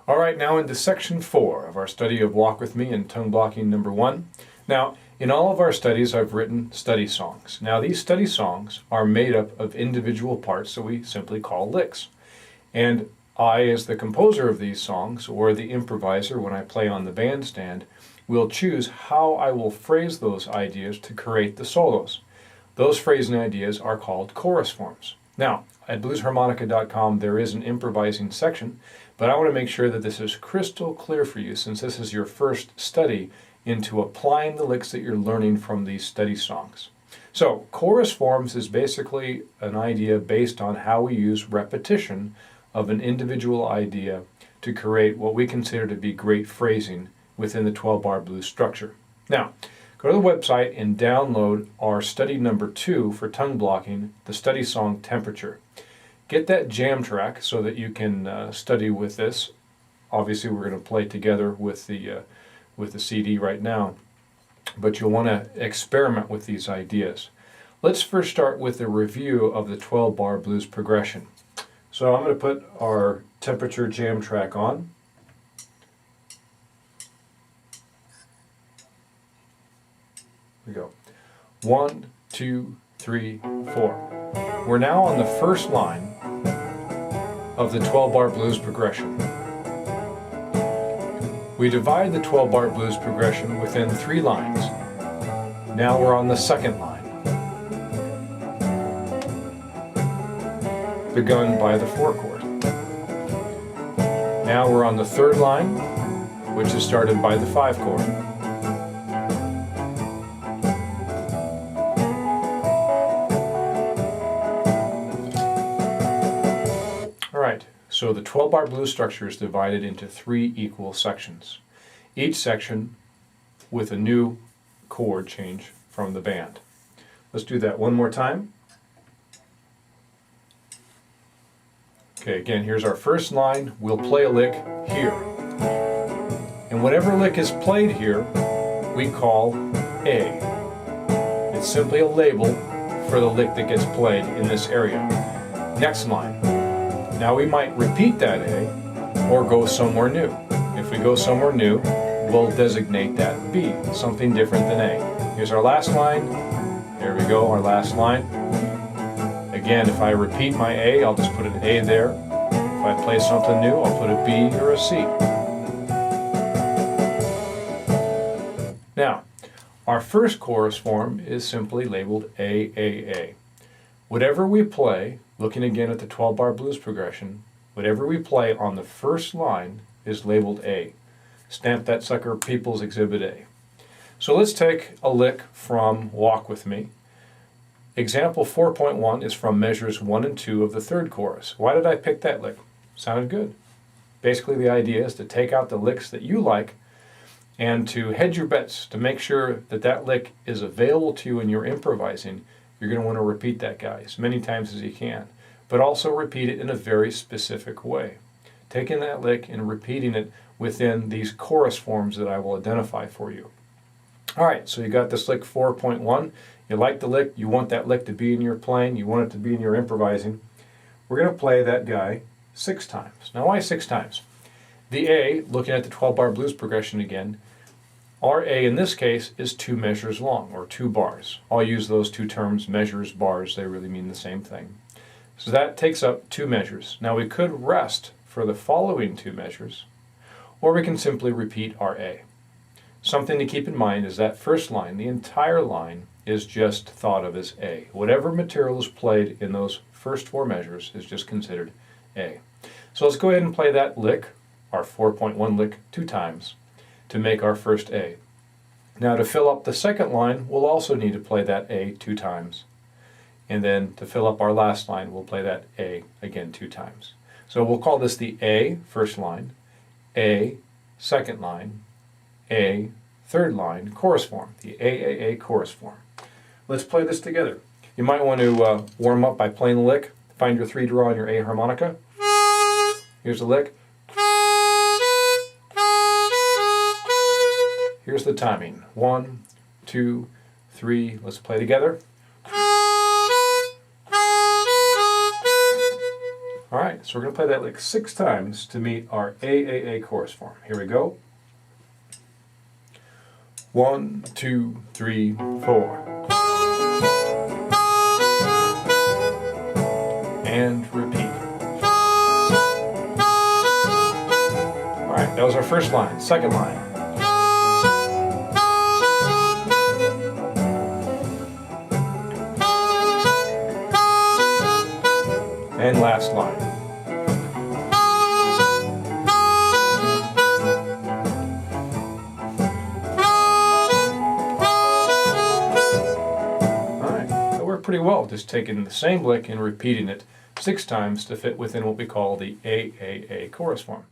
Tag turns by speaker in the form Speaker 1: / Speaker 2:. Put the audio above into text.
Speaker 1: All right, now into section 4 of our study of Walk With Me and Tongue Blocking number 1. Now, in all of our studies, I've written study songs. Now, these study songs are made up of individual parts that we simply call licks. And I, as the composer of these songs, or the improviser when I play on the bandstand, will choose how I will phrase those ideas to create the solos. Those phrasing ideas are called chorus forms. Now, at bluesharmonica.com there is an improvising section, but I want to make sure that this is crystal clear for you since this is your first study into applying the licks that you're learning from these study songs. So, chorus forms is basically an idea based on how we use repetition of an individual idea to create what we consider to be great phrasing within the 12-bar blues structure. Now, go to the website and download our study number 2 for tongue blocking, the study song Temperature. Get that jam track so that you can study with this. Obviously, we're going to play together with the CD right now, but you'll want to experiment with these ideas. Let's first start with a review of the 12-bar blues progression. So I'm going to put our Temperature jam track on. Here we go. 1, 2, 3, 4. We're now on the first line of the 12-bar blues progression. We divide the 12-bar blues progression within 3 lines. Now we're on the second line, begun by the 4 chord. Now we're on the third line, which is started by the 5 chord. So the 12-bar blues structure is divided into 3 equal sections, each section with a new chord change from the band. Let's do that one more time. Okay, again, here's our first line. We'll play a lick here. And whatever lick is played here, we call A. It's simply a label for the lick that gets played in this area. Next line. Now we might repeat that A or go somewhere new. If we go somewhere new, we'll designate that B, something different than A. Here's our last line. There we go, our last line. Again, if I repeat my A, I'll just put an A there. If I play something new, I'll put a B or a C. Now, our first chorus form is simply labeled A. Whatever we play, looking again at the 12-bar blues progression, whatever we play on the first line is labeled A. Stamp that sucker, People's Exhibit A. So let's take a lick from Walk With Me. Example 4.1 is from measures 1 and 2 of the third chorus. Why did I pick that lick? Sounded good. Basically the idea is to take out the licks that you like and to hedge your bets to make sure that that lick is available to you when you're improvising. You're going to want to repeat that guy as many times as you can, but also repeat it in a very specific way. Taking that lick and repeating it within these chorus forms that I will identify for you. All right, so you got this lick 4.1. You like the lick, you want that lick to be in your playing, you want it to be in your improvising. We're going to play that guy 6 times. Now why 6 times? The A, looking at the 12-bar blues progression again, our A in this case is 2 measures long, or 2 bars. I'll use those 2 terms, measures, bars, they really mean the same thing. So that takes up 2 measures. Now we could rest for the following 2 measures, or we can simply repeat our A. Something to keep in mind is that first line, the entire line, is just thought of as A. Whatever material is played in those first 4 measures is just considered A. So let's go ahead and play that lick, our 4.1 lick, 2 times. To make our first A. Now to fill up the second line, we'll also need to play that A 2 times. And then to fill up our last line, we'll play that A again 2 times. So we'll call this the A first line, A second line, A third line chorus form, the A chorus form. Let's play this together. You might want to warm up by playing the lick. Find your 3 draw on your A harmonica. Here's the lick. Here's the timing. 1, 2, 3. Let's play together. All right, So we're going to play that like 6 times to meet our AAA chorus form. Here we go. 1, 2, 3, 4. And repeat. Alright, that was our first line. Second line. And last line. Alright, that worked pretty well, just taking the same lick and repeating it 6 times to fit within what we call the AAA chorus form.